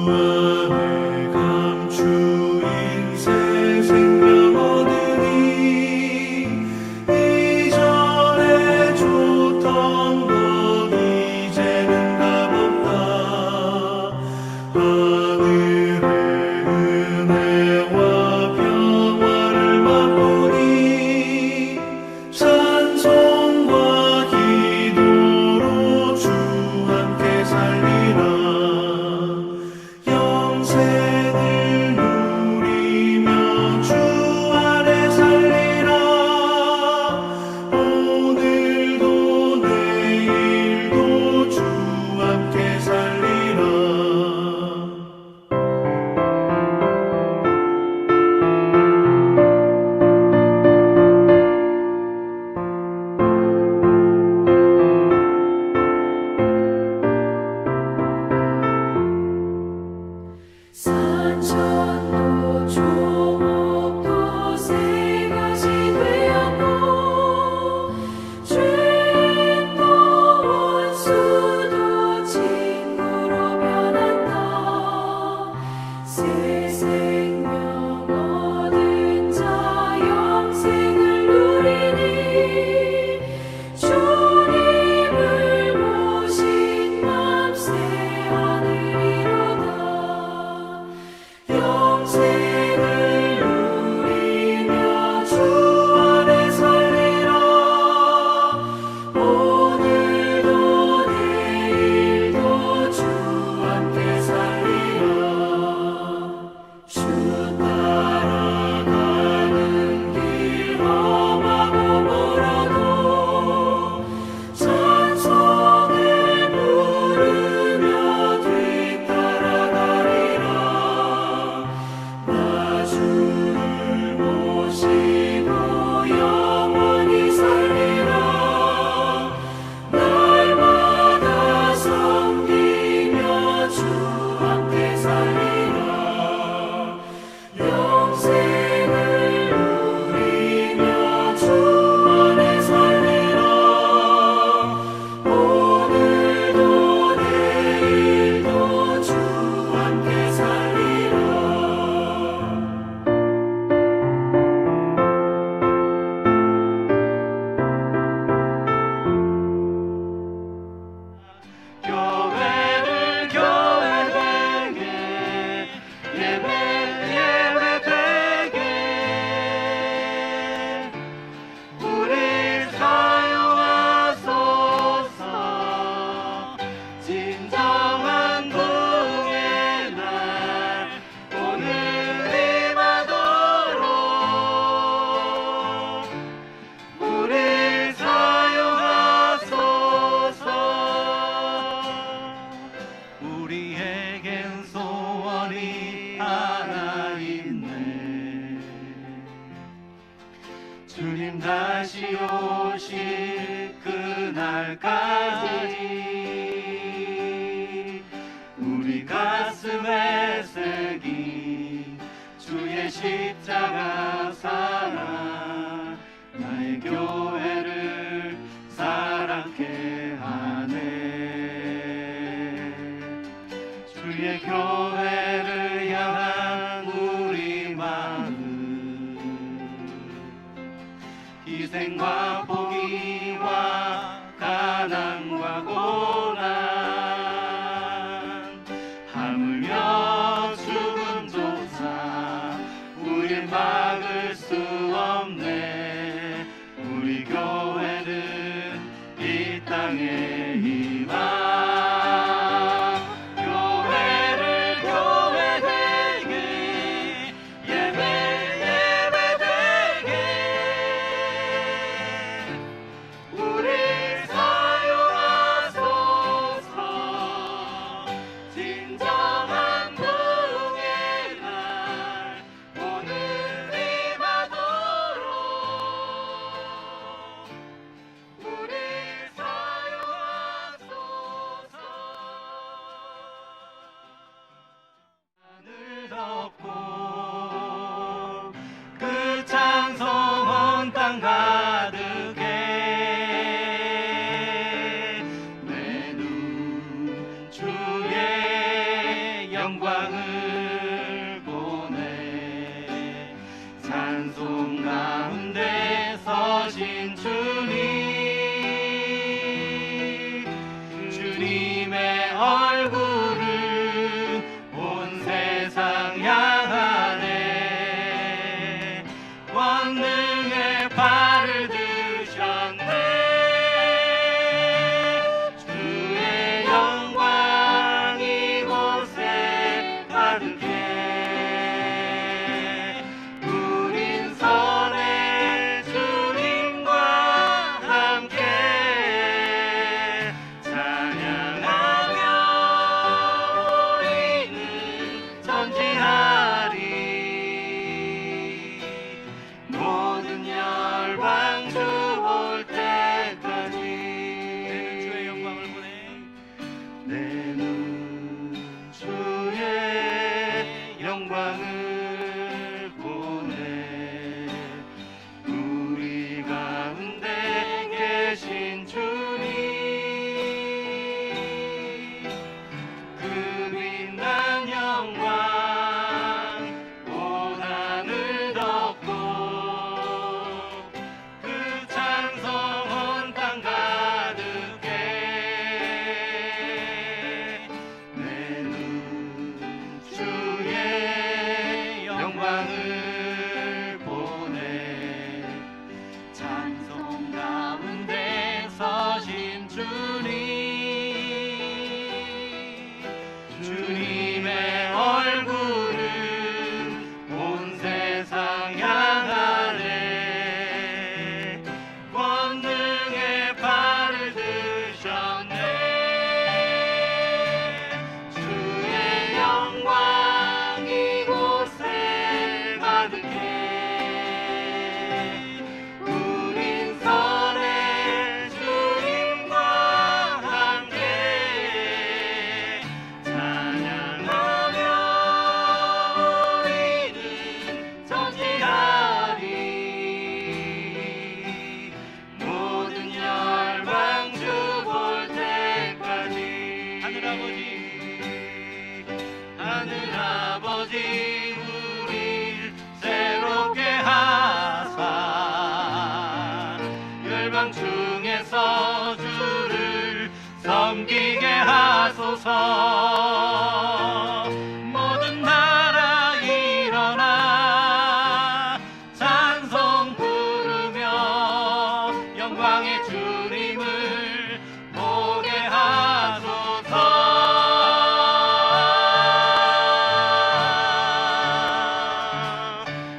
안에 감추인 새 생명 얻으니 이전에 줬던 것 이제는 값없다. 하늘의 은혜와 평화를 맛보니 찬송과 기도로 주 함께 살리라. 영생을 누리며 주 안에 살리라. 오늘도 내일도 주 함께 살리라. 산천도 조목도 새것이 되었고 죄인도 원수도 친구로 변한다. 새 생명 얻은 자 영생을 누리니 주님을 모신 맘 새 하늘이로다. 영생을 누리며 주 안에 살리라. 오늘도 내일도 주 함께 살리라. 주 따라가는 길 험하고 멀어도 찬송을 부르며 뒤따라가리라. 나 주를 모시고 영원히 살리라. 날마다 섬기며 주 함께 살리라. 영생을 누리며 주 안에 살리라. 오늘도 내일도 주 함께 살리라. 교회를 교회되게 예배 예배되게 우리 사용하소서. 진정한 부흥의 날 오늘 임하도록 우리 사용하소서. 우리에겐 소원이 하나 있네. 주님 다시 오실 그날까지 우리 가슴에 새긴 주의 십자가 사랑 나의 교회를 사랑케 하네. 주의 교회를 향한 우리 마음 희생과 포기와 가난과 고난 하물며 죽음조차 우릴 막을 수 없네. 우리 교회는 이 땅에 임하 교회를 교회되게 예배 예배되게 우리 사용하소서. 진정한 부흥의 날 오늘 임하도록 우리 사용하소서. 하늘 덮고 그 찬송 온 땅 가득해 내 눈 주의 영광을 보내 찬송 가운데 서신 주님의 얼굴을 온 세상 향하네 권능의 발을 드셨네 주의 영광 이곳에 가득해 우린 선의 주님과 함께 찬양하며 우리는 전진하리 모든 열방 주 올 때까지 주의 영광을 보내 내 눈 주의 영광을 보내 우리 가운데 계신 주님 그 빛난 영광 온 하늘 덮고 그 찬송 온 땅 가득해 내 눈 주의 영광을 보내 찬송 가운데 서신 주님의 얼굴은 온 세상 향하네 권능의 발을 드셨네 주의 영광 이곳에 가득해 우린 선의 주님과 함께 찬양하며 우리는 전진하리 모든 열방 주 볼 때까지 하늘아버지 우릴 새롭게 하사 열방 중에서 주를 섬기게 하소서 모든 나라 일어나 찬송 부르며 영광의 주님을 보게 하소서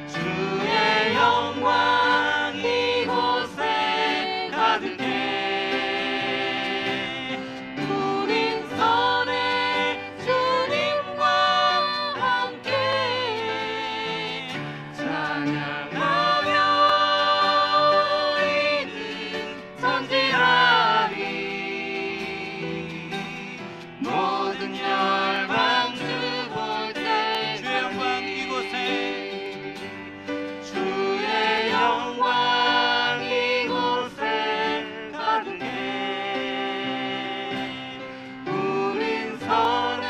주의 영광 이곳에 가득해 우린 선의 주님과 함께 찬양하며 우리는 전진하리 모든 열방 주 볼 때 주의 영광 이곳에 주의 영광 이곳에 가득해 우린 선의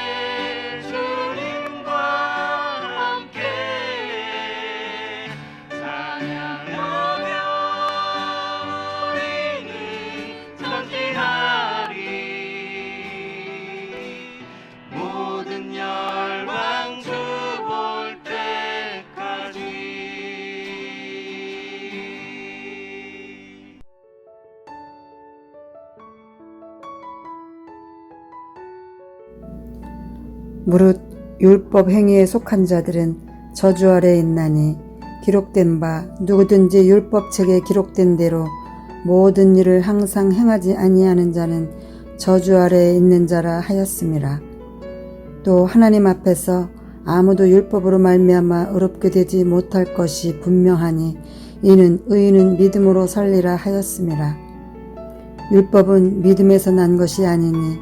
주님과 함께 찬양하며 우리는 전진하리 모든 열방 주 볼 때까지 무릇 율법 행위에 속한 자들은 저주 아래에 있나니 기록된 바 누구든지 율법책에 기록된 대로 모든 일을 항상 행하지 아니하는 자는 저주 아래에 있는 자라 하였음이라. 또 하나님 앞에서 아무도 율법으로 말미암아 의롭게 되지 못할 것이 분명하니 이는 의인은 믿음으로 살리라 하였음이라. 율법은 믿음에서 난 것이 아니니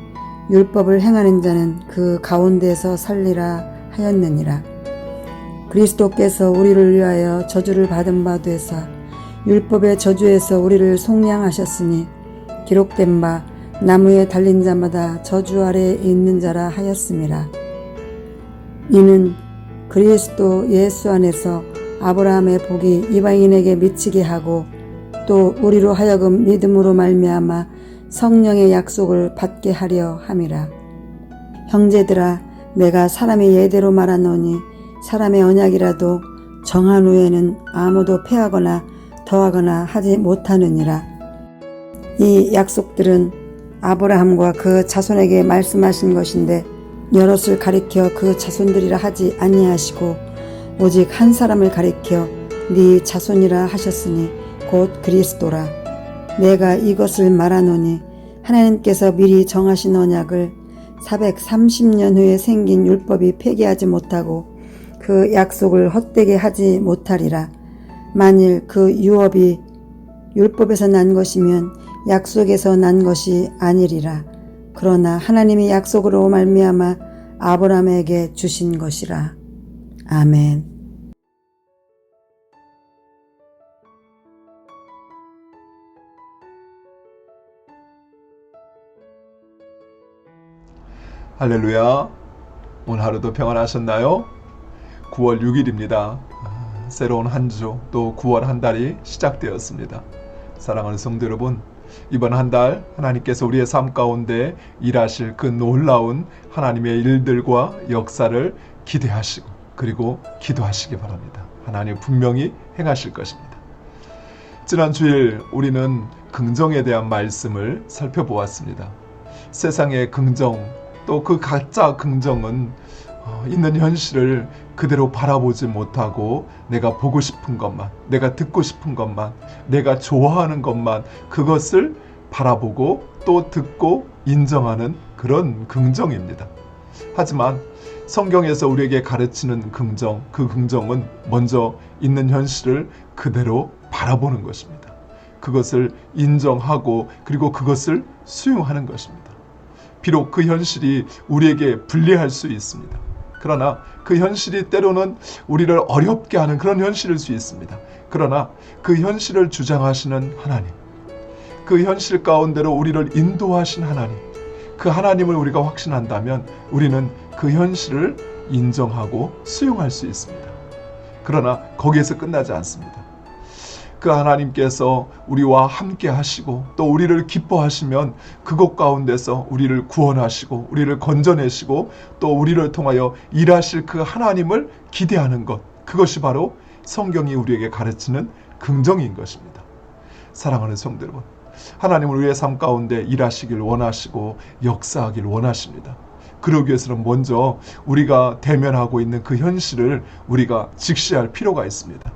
율법을 행하는 자는 그 가운데에서 살리라 하였느니라. 그리스도께서 우리를 위하여 저주를 받은 바 되사 율법의 저주에서 우리를 속량하셨으니 기록된 바 나무에 달린 자마다 저주 아래에 있는 자라 하였음이라. 이는 그리스도 예수 안에서 아브라함의 복이 이방인에게 미치게 하고 또 우리로 하여금 믿음으로 말미암아 성령의 약속을 받게 하려 함이라. 형제들아, 내가 사람의 예대로 말하노니 사람의 언약이라도 정한 후에는 아무도 패하거나 더하거나 하지 못하느니라. 이 약속들은 아브라함과 그 자손에게 말씀하신 것인데 여럿을 가리켜 그 자손들이라 하지 아니하시고 오직 한 사람을 가리켜 네 자손이라 하셨으니 곧 그리스도라. 내가 이것을 말하노니 하나님께서 미리 정하신 언약을 430년 후에 생긴 율법이 폐기하지 못하고 그 약속을 헛되게 하지 못하리라. 만일 그 유업이 율법에서 난 것이면 약속에서 난 것이 아니리라. 그러나 하나님이 약속으로 말미암아 아브라함에게 주신 것이라. 아멘. 할렐루야. 오늘 하루도 평안하셨나요? 9월 6일입니다. 새로운 한 주, 또 9월 한 달이 시작되었습니다. 사랑하는 성도 여러분, 이번 한 달 하나님께서 우리의 삶 가운데 일하실 그 놀라운 하나님의 일들과 역사를 기대하시고 그리고 기도하시기 바랍니다. 하나님 분명히 행하실 것입니다. 지난 주일 우리는 긍정에 대한 말씀을 살펴보았습니다. 세상의 긍정, 또 그 가짜 긍정은 있는 현실을 그대로 바라보지 못하고 내가 보고 싶은 것만, 내가 듣고 싶은 것만, 내가 좋아하는 것만 그것을 바라보고 또 듣고 인정하는 그런 긍정입니다. 하지만 성경에서 우리에게 가르치는 긍정, 그 긍정은 먼저 있는 현실을 그대로 바라보는 것입니다. 그것을 인정하고 그리고 그것을 수용하는 것입니다. 비록 그 현실이 우리에게 불리할 수 있습니다. 그러나 그 현실이 때로는 우리를 어렵게 하는 그런 현실일 수 있습니다. 그러나 그 현실을 주장하시는 하나님, 그 현실 가운데로 우리를 인도하신 하나님, 그 하나님을 우리가 확신한다면 우리는 그 현실을 인정하고 수용할 수 있습니다. 그러나 거기에서 끝나지 않습니다. 그 하나님께서 우리와 함께 하시고 또 우리를 기뻐하시면 그것 가운데서 우리를 구원하시고 우리를 건져내시고 또 우리를 통하여 일하실 그 하나님을 기대하는 것, 그것이 바로 성경이 우리에게 가르치는 긍정인 것입니다. 사랑하는 성도 여러분, 하나님은 우리의 삶 가운데 일하시길 원하시고 역사하길 원하십니다. 그러기 위해서는 먼저 우리가 대면하고 있는 그 현실을 우리가 직시할 필요가 있습니다.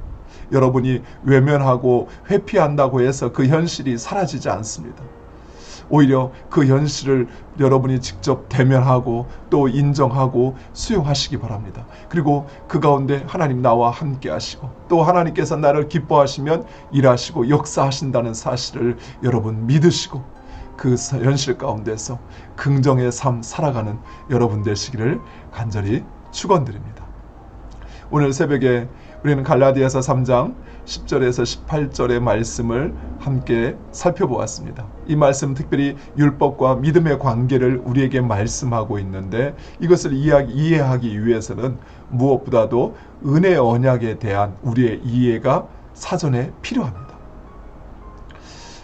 여러분이 외면하고 회피한다고 해서 그 현실이 사라지지 않습니다. 오히려 그 현실을 여러분이 직접 대면하고 또 인정하고 수용하시기 바랍니다. 그리고 그 가운데 하나님 나와 함께 하시고 또 하나님께서 나를 기뻐하시면 일하시고 역사하신다는 사실을 여러분 믿으시고 그 현실 가운데서 긍정의 삶 살아가는 여러분 되시기를 간절히 축원드립니다. 오늘 새벽에 우리는 갈라디아서 3장 10절에서 18절의 말씀을 함께 살펴보았습니다. 이 말씀 특별히 율법과 믿음의 관계를 우리에게 말씀하고 있는데 이것을 이해하기 위해서는 무엇보다도 은혜의 언약에 대한 우리의 이해가 사전에 필요합니다.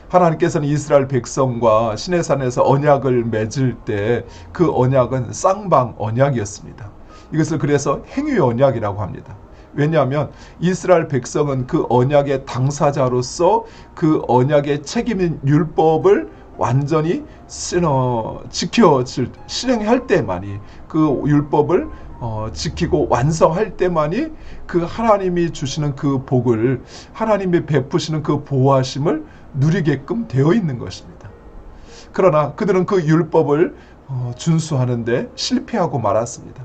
하나님께서는 이스라엘 백성과 시내산에서 언약을 맺을 때 그 언약은 쌍방 언약이었습니다. 이것을 그래서 행위 언약이라고 합니다. 왜냐하면 이스라엘 백성은 그 언약의 당사자로서 그 언약의 책임인 율법을 완전히 실행할 때만이 그 율법을 지키고 완성할 때만이 그 하나님이 주시는 그 복을 하나님이 베푸시는 그 보호하심을 누리게끔 되어 있는 것입니다. 그러나 그들은 그 율법을 준수하는데 실패하고 말았습니다.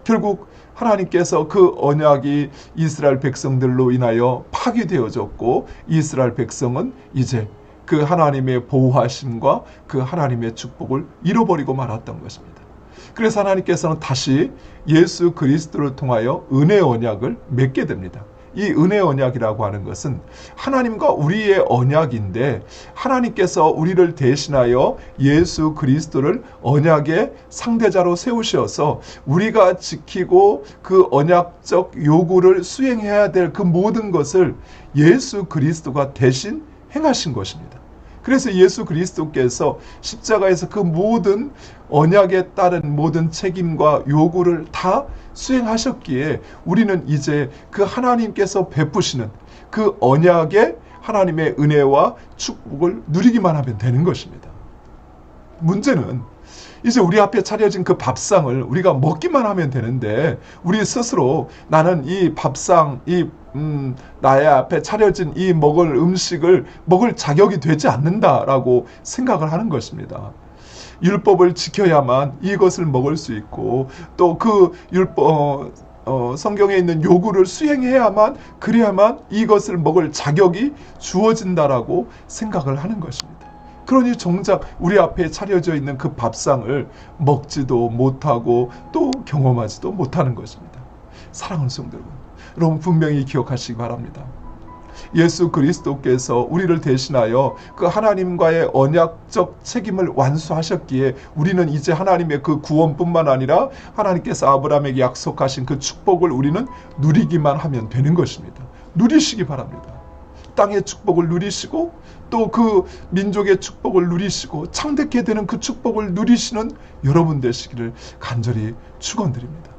결국 하나님께서 그 언약이 이스라엘 백성들로 인하여 파괴되어졌고 이스라엘 백성은 이제 그 하나님의 보호하심과 그 하나님의 축복을 잃어버리고 말았던 것입니다. 그래서 하나님께서는 다시 예수 그리스도를 통하여 은혜의 언약을 맺게 됩니다. 이 은혜 언약이라고 하는 것은 하나님과 우리의 언약인데 하나님께서 우리를 대신하여 예수 그리스도를 언약의 상대자로 세우셔서 우리가 지키고 그 언약적 요구를 수행해야 될 그 모든 것을 예수 그리스도가 대신 행하신 것입니다. 그래서 예수 그리스도께서 십자가에서 그 모든 언약에 따른 모든 책임과 요구를 다 수행하셨기에 우리는 이제 그 하나님께서 베푸시는 그 언약의 하나님의 은혜와 축복을 누리기만 하면 되는 것입니다. 문제는 이제 우리 앞에 차려진 그 밥상을 우리가 먹기만 하면 되는데 우리 스스로 나는 이 밥상, 나의 앞에 차려진 이 먹을 음식을 먹을 자격이 되지 않는다라고 생각을 하는 것입니다. 율법을 지켜야만 이것을 먹을 수 있고 또 그 율법 성경에 있는 요구를 수행해야만 그래야만 이것을 먹을 자격이 주어진다라고 생각을 하는 것입니다. 그러니 정작 우리 앞에 차려져 있는 그 밥상을 먹지도 못하고 또 경험하지도 못하는 것입니다. 사랑하는 성도 여러분 분명히 기억하시기 바랍니다. 예수 그리스도께서 우리를 대신하여 그 하나님과의 언약적 책임을 완수하셨기에 우리는 이제 하나님의 그 구원뿐만 아니라 하나님께서 아브라함에게 약속하신 그 축복을 우리는 누리기만 하면 되는 것입니다. 누리시기 바랍니다. 땅의 축복을 누리시고 또 그 민족의 축복을 누리시고 창대케 되는 그 축복을 누리시는 여러분 되시기를 간절히 축원드립니다.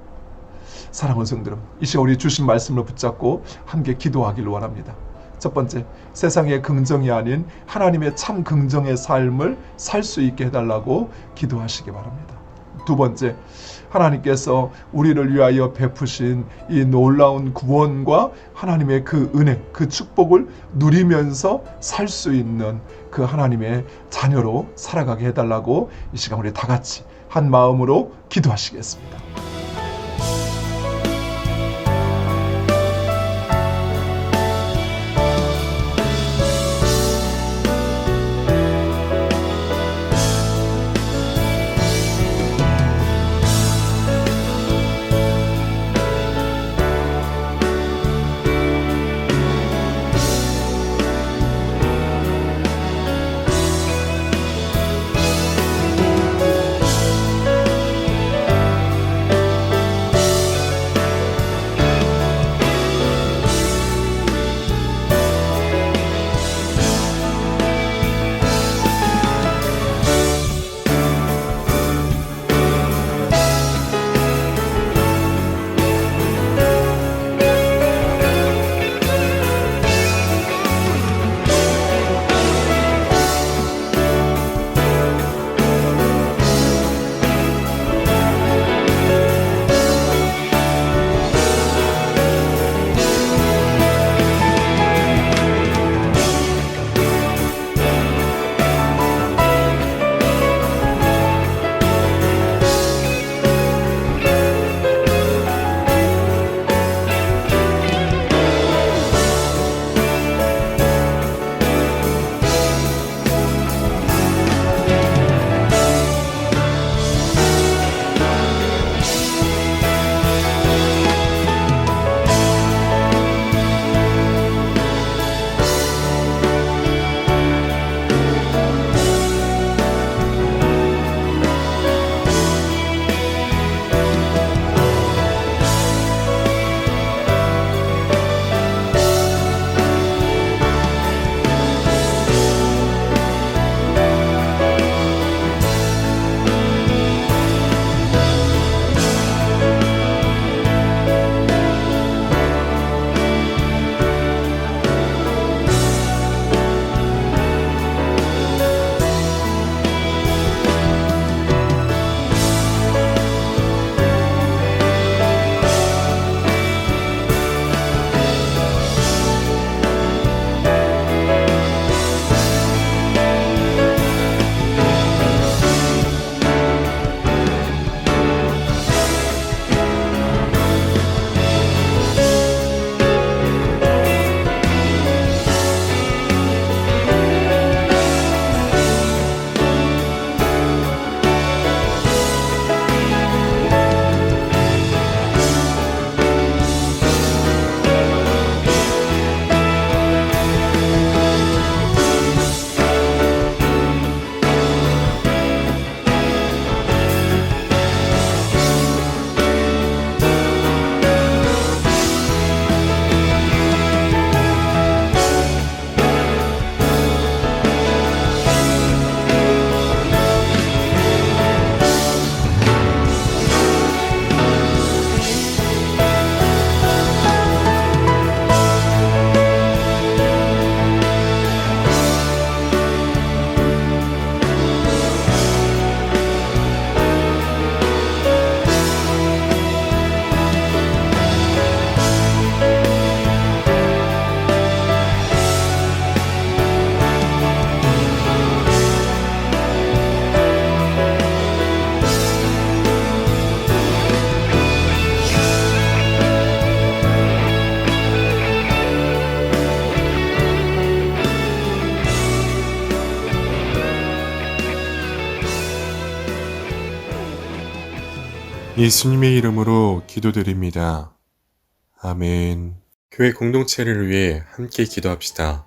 사랑하는 성도 여러분, 이 시간 우리 주신 말씀을 붙잡고 함께 기도하기를 원합니다. 첫 번째, 세상의 긍정이 아닌 하나님의 참 긍정의 삶을 살 수 있게 해달라고 기도하시기 바랍니다. 두 번째, 하나님께서 우리를 위하여 베푸신 이 놀라운 구원과 하나님의 그 은혜, 그 축복을 누리면서 살 수 있는 그 하나님의 자녀로 살아가게 해달라고 이 시간 우리 다 같이 한 마음으로 기도하시겠습니다. 예수님의 이름으로 기도드립니다. 아멘. 교회 공동체를 위해 함께 기도합시다.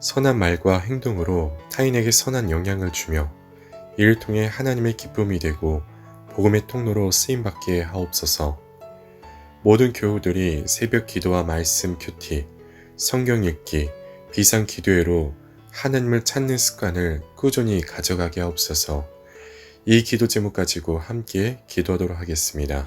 선한 말과 행동으로 타인에게 선한 영향을 주며 이를 통해 하나님의 기쁨이 되고 복음의 통로로 쓰임받게 하옵소서. 모든 교우들이 새벽 기도와 말씀 큐티, 성경 읽기, 비상 기도회로 하나님을 찾는 습관을 꾸준히 가져가게 하옵소서. 이 기도 제목 가지고 함께 기도하도록 하겠습니다.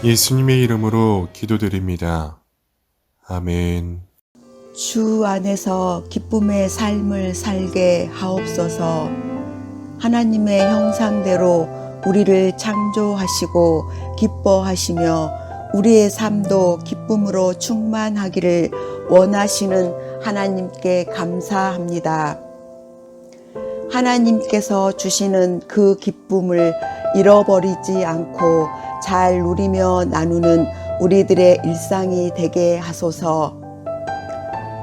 예수님의 이름으로 기도드립니다. 아멘. 주 안에서 기쁨의 삶을 살게 하옵소서. 하나님의 형상대로 우리를 창조하시고 기뻐하시며 우리의 삶도 기쁨으로 충만하기를 원하시는 하나님께 감사합니다. 하나님께서 주시는 그 기쁨을 잃어버리지 않고 잘 누리며 나누는 우리들의 일상이 되게 하소서.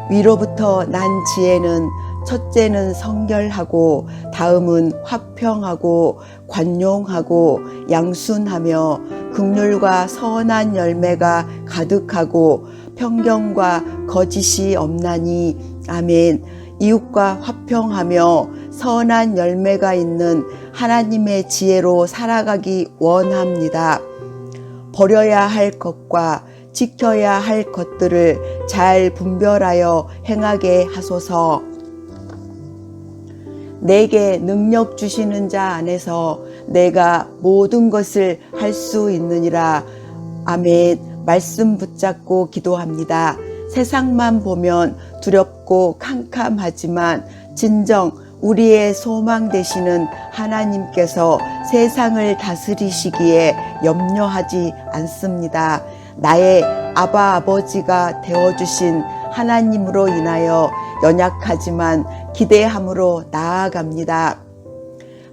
위로부터 난 지혜는 첫째는 성결하고 다음은 화평하고 관용하고 양순하며 긍휼과 선한 열매가 가득하고 편견과 거짓이 없나니. 아멘. 이웃과 화평하며 선한 열매가 있는 하나님의 지혜로 살아가기 원합니다. 버려야 할 것과 지켜야 할 것들을 잘 분별하여 행하게 하소서. 내게 능력 주시는 자 안에서 내가 모든 것을 할 수 있느니라. 아멘. 말씀 붙잡고 기도합니다. 세상만 보면 두렵고 캄캄하지만 진정 우리의 소망 되시는 하나님께서 세상을 다스리시기에 염려하지 않습니다. 나의 아버지가 되어주신 하나님으로 인하여 연약하지만 기대함으로 나아갑니다.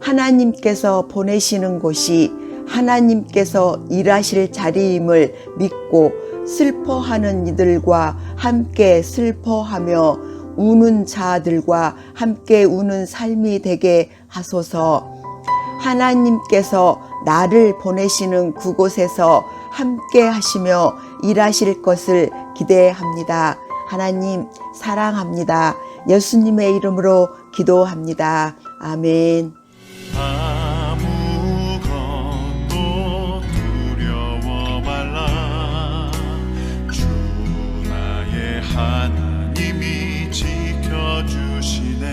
하나님께서 보내시는 곳이 하나님께서 일하실 자리임을 믿고 슬퍼하는 이들과 함께 슬퍼하며 우는 자들과 함께 우는 삶이 되게 하소서. 하나님께서 나를 보내시는 그곳에서 함께 하시며 일하실 것을 기대합니다. 하나님 사랑합니다. 예수님의 이름으로 기도합니다. 아멘. 아무것도 두려워 말라. 주 나의 하나님이 지켜주시네.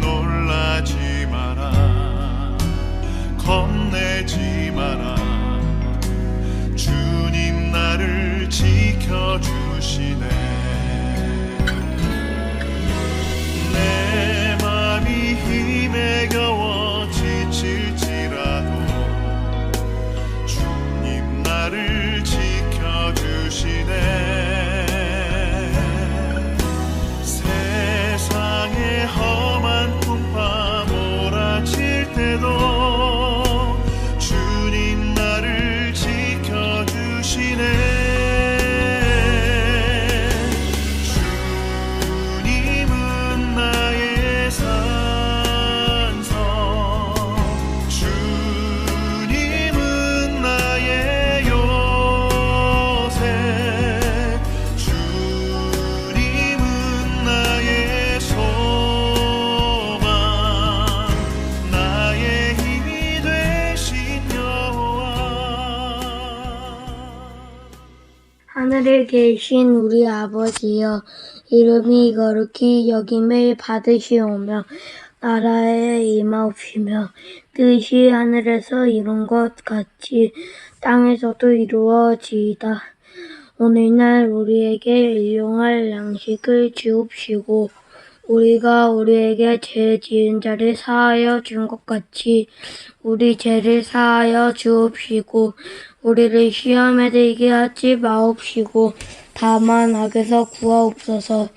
놀라지 마라. 겁내지 마라. 주님 나를 지켜주시네. 내 맘이 힘에 겨워 지칠지라도 주님 나를 지켜주시네. 세상의 험한 풍파 몰아칠 때도 주님 나를 지켜주시네. 하늘에 계신 우리 아버지여, 이름이 거룩히 여김을 받으시오며 나라에 임하옵시며 뜻이 하늘에서 이룬 것 같이 땅에서도 이루어지이다. 오늘날 우리에게 일용할 양식을 주옵시고 우리가 우리에게 죄 지은 자를 사하여 준 것 같이 우리 죄를 사하여 주옵시고 우리를 시험에 들게 하지 마옵시고 다만 악에서 구하옵소서.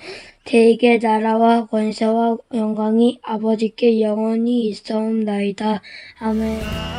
대개 나라와 권세와 영광이 아버지께 영원히 있사옵나이다. 아멘.